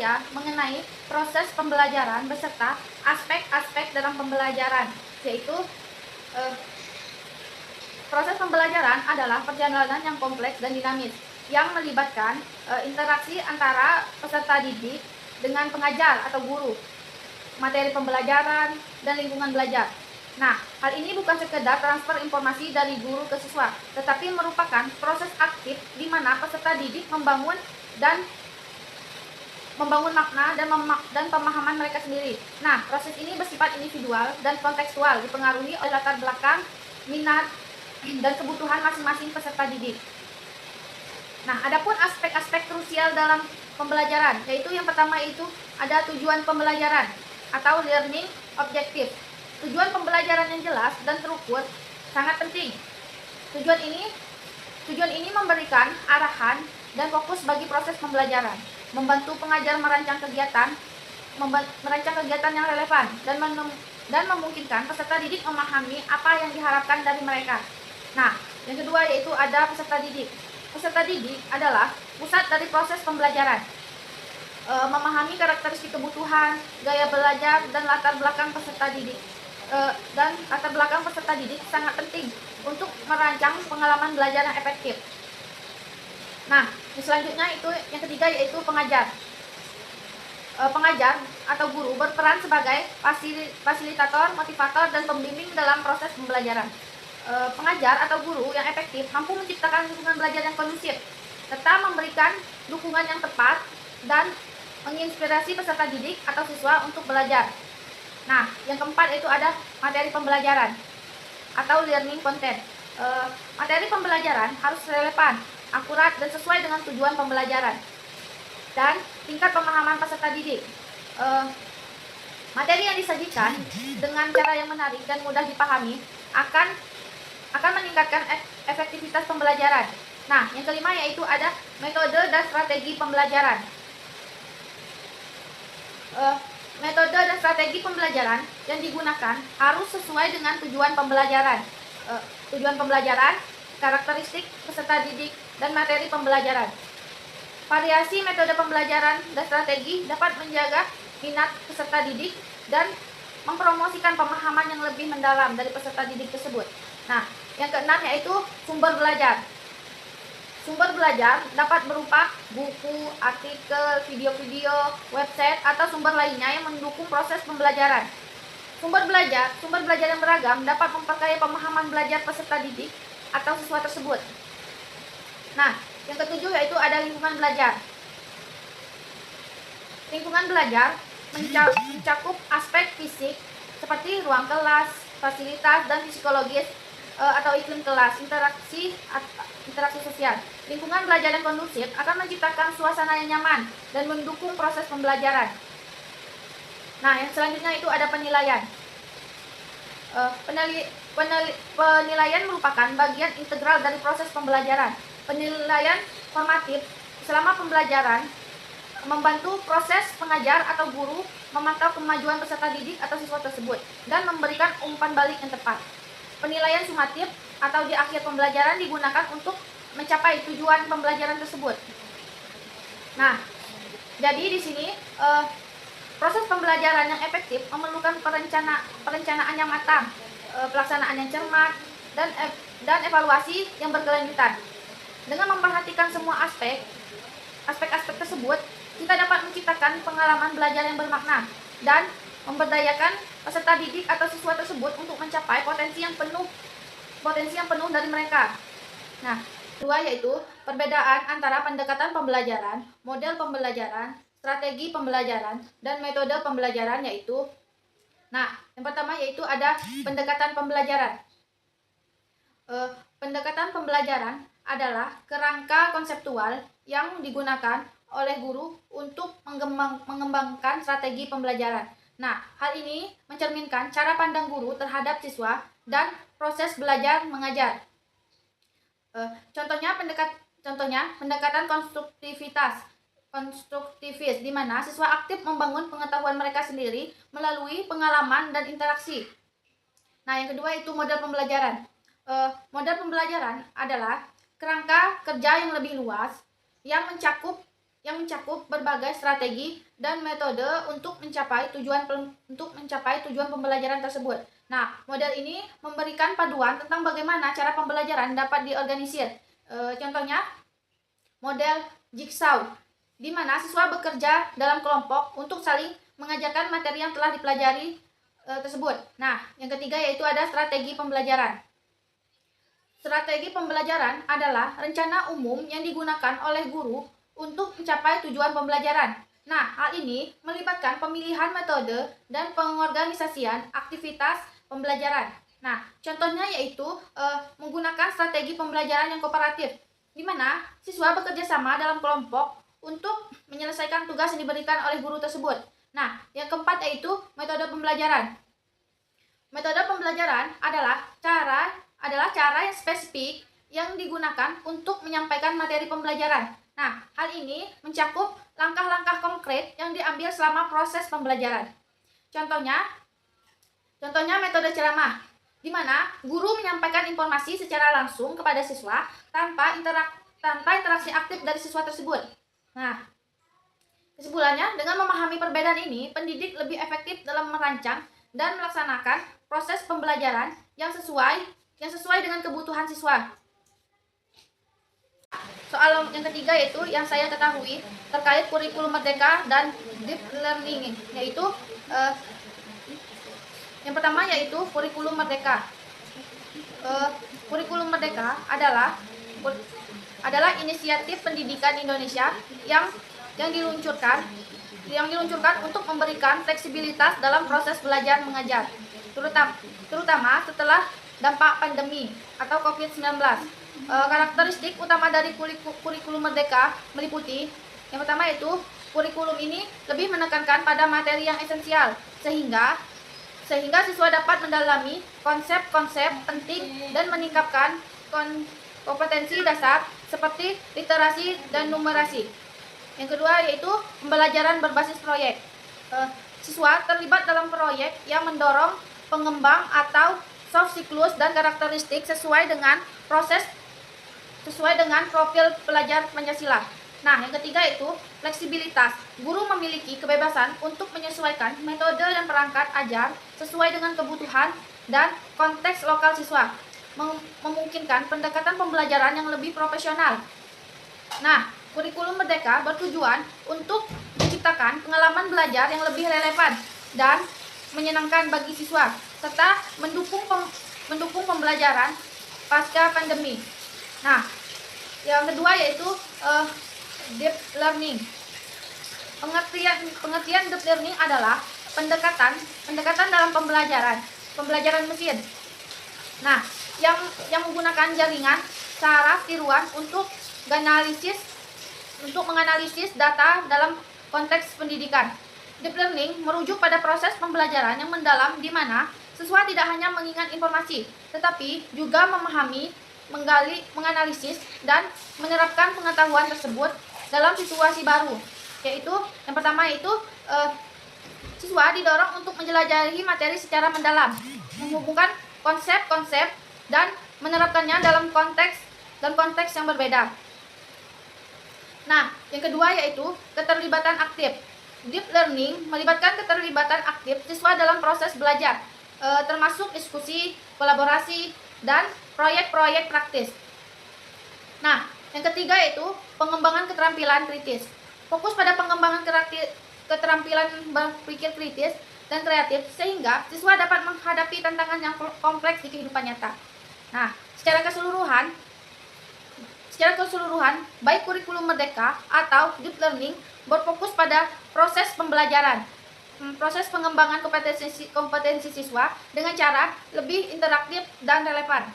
saya mengenai proses pembelajaran beserta aspek-aspek dalam pembelajaran, yaitu proses pembelajaran adalah perjalanan yang kompleks dan dinamis yang melibatkan interaksi antara peserta didik dengan pengajar atau guru, materi pembelajaran, dan lingkungan belajar. Nah, hal ini bukan sekedar transfer informasi dari guru ke siswa, tetapi merupakan proses aktif di mana peserta didik membangun makna dan pemahaman mereka sendiri. Nah, proses ini bersifat individual dan kontekstual, dipengaruhi oleh latar belakang, minat, dan kebutuhan masing-masing peserta didik. Nah, adapun aspek-aspek krusial dalam pembelajaran, yaitu yang pertama itu ada tujuan pembelajaran atau learning objective. Tujuan pembelajaran yang jelas dan terukur sangat penting. Tujuan ini memberikan arahan dan fokus bagi proses pembelajaran, membantu pengajar merancang kegiatan yang relevan, dan memungkinkan peserta didik memahami apa yang diharapkan dari mereka. Nah, yang kedua yaitu ada peserta didik. Peserta didik adalah pusat dari proses pembelajaran. Memahami karakteristik kebutuhan, gaya belajar, dan latar belakang peserta didik. Sangat penting untuk merancang pengalaman belajar yang efektif. Nah, selanjutnya yang ketiga yaitu pengajar. Pengajar atau guru berperan sebagai fasilitator, motivator, dan pembimbing dalam proses pembelajaran. Pengajar atau guru yang efektif mampu menciptakan lingkungan belajar yang kondusif, serta memberikan dukungan yang tepat dan menginspirasi peserta didik atau siswa untuk belajar. Nah, yang keempat itu ada materi pembelajaran atau learning content. Materi pembelajaran harus relevan, akurat, dan sesuai dengan tujuan pembelajaran dan tingkat pemahaman peserta didik. Materi yang disajikan dengan cara yang menarik dan mudah dipahami akan meningkatkan efektivitas pembelajaran. Nah, yang kelima yaitu ada metode dan strategi pembelajaran. Metode dan strategi pembelajaran yang digunakan harus sesuai dengan tujuan pembelajaran. Karakteristik peserta didik, dan materi pembelajaran. Variasi metode pembelajaran dan strategi dapat menjaga minat peserta didik dan mempromosikan pemahaman yang lebih mendalam dari peserta didik tersebut. Nah, yang keenam yaitu sumber belajar. Sumber belajar dapat berupa buku, artikel, video-video, website, atau sumber lainnya yang mendukung proses pembelajaran. Sumber belajar yang beragam dapat memperkaya pemahaman belajar peserta didik atau siswa tersebut. Nah, yang ketujuh yaitu ada lingkungan belajar. Lingkungan belajar mencakup aspek fisik seperti ruang kelas, fasilitas, dan psikologis atau iklim kelas, interaksi sosial. Lingkungan belajar yang kondusif akan menciptakan suasana yang nyaman dan mendukung proses pembelajaran. Nah, yang selanjutnya itu ada penilaian. Penilaian merupakan bagian integral dari proses pembelajaran. Penilaian formatif selama pembelajaran membantu proses pengajar atau guru memantau kemajuan peserta didik atau siswa tersebut dan memberikan umpan balik yang tepat. Penilaian sumatif atau di akhir pembelajaran digunakan untuk mencapai tujuan pembelajaran tersebut. Nah, jadi di sini proses pembelajaran yang efektif memerlukan perencanaan yang matang, pelaksanaan yang cermat, dan evaluasi yang berkelanjutan. Dengan memperhatikan semua aspek-aspek tersebut, kita dapat menciptakan pengalaman belajar yang bermakna dan memberdayakan peserta didik atau siswa tersebut untuk mencapai potensi yang penuh dari mereka. Nah, kedua yaitu perbedaan antara pendekatan pembelajaran, model pembelajaran, strategi pembelajaran, dan metode pembelajaran yaitu. Nah, yang pertama yaitu ada pendekatan pembelajaran. Pendekatan pembelajaran adalah kerangka konseptual yang digunakan oleh guru untuk mengembangkan strategi pembelajaran. Nah, hal ini mencerminkan cara pandang guru terhadap siswa dan proses belajar mengajar. Contohnya pendekatan konstruktivis di mana siswa aktif membangun pengetahuan mereka sendiri melalui pengalaman dan interaksi. Nah, yang kedua itu model pembelajaran. Model pembelajaran adalah kerangka kerja yang lebih luas yang mencakup yang mencakup berbagai strategi dan metode untuk mencapai tujuan pembelajaran tersebut. Nah, model ini memberikan paduan tentang bagaimana cara pembelajaran dapat diorganisir. Contohnya, model jigsaw, di mana siswa bekerja dalam kelompok untuk saling mengajarkan materi yang telah dipelajari tersebut. Nah, yang ketiga yaitu ada strategi pembelajaran. Strategi pembelajaran adalah rencana umum yang digunakan oleh guru untuk mencapai tujuan pembelajaran. Nah, hal ini melibatkan pemilihan metode dan pengorganisasian aktivitas pembelajaran. Nah, contohnya yaitu menggunakan strategi pembelajaran yang kooperatif, di mana siswa bekerja sama dalam kelompok untuk menyelesaikan tugas yang diberikan oleh guru tersebut. Nah, yang keempat yaitu metode pembelajaran. Metode pembelajaran adalah cara yang spesifik yang digunakan untuk menyampaikan materi pembelajaran. Nah, hal ini mencakup langkah-langkah konkret yang diambil selama proses pembelajaran. Contohnya metode ceramah, di mana guru menyampaikan informasi secara langsung kepada siswa tanpa interaksi aktif dari siswa tersebut. Nah, kesimpulannya, dengan memahami perbedaan ini, pendidik lebih efektif dalam merancang dan melaksanakan proses pembelajaran yang sesuai dengan kebutuhan siswa. Soal yang ketiga yaitu yang saya ketahui terkait kurikulum merdeka dan deep learning, yaitu yang pertama yaitu kurikulum merdeka. Kurikulum merdeka adalah inisiatif pendidikan Indonesia yang diluncurkan untuk memberikan fleksibilitas dalam proses belajar mengajar, terutama setelah dampak pandemi atau COVID-19. Karakteristik utama dari kurikulum merdeka meliputi yang pertama yaitu kurikulum ini lebih menekankan pada materi yang esensial sehingga siswa dapat mendalami konsep-konsep penting dan meningkatkan kompetensi dasar seperti literasi dan numerasi. Yang kedua yaitu pembelajaran berbasis proyek. Siswa terlibat dalam proyek yang mendorong pengembang atau soft siklus dan karakteristik sesuai dengan profil pelajar Pancasila. Nah, yang ketiga itu fleksibilitas. Guru memiliki kebebasan untuk menyesuaikan metode dan perangkat ajar sesuai dengan kebutuhan dan konteks lokal siswa, memungkinkan pendekatan pembelajaran yang lebih profesional. Nah, kurikulum merdeka bertujuan untuk menciptakan pengalaman belajar yang lebih relevan dan menyenangkan bagi siswa, serta mendukung pembelajaran pasca pandemi. Nah, yang kedua yaitu deep learning. Pengertian deep learning adalah pendekatan dalam pembelajaran mesin. Nah, yang menggunakan jaringan saraf tiruan untuk menganalisis data dalam konteks pendidikan. Deep learning merujuk pada proses pembelajaran yang mendalam di mana siswa tidak hanya mengingat informasi, tetapi juga memahami, menggali, menganalisis, dan menerapkan pengetahuan tersebut dalam situasi baru. Yaitu, yang pertama yaitu siswa didorong untuk menjelajahi materi secara mendalam, menghubungkan konsep-konsep, dan menerapkannya dalam konteks yang berbeda. Nah, yang kedua yaitu keterlibatan aktif. Deep learning melibatkan keterlibatan aktif siswa dalam proses belajar, termasuk diskusi, kolaborasi, dan proyek-proyek praktis. Nah, yang ketiga yaitu pengembangan keterampilan kritis. Fokus pada pengembangan keterampilan berpikir kritis dan kreatif sehingga siswa dapat menghadapi tantangan yang kompleks di kehidupan nyata. Nah, secara keseluruhan, baik kurikulum merdeka atau deep learning berfokus pada proses pembelajaran, proses pengembangan kompetensi siswa dengan cara lebih interaktif dan relevan.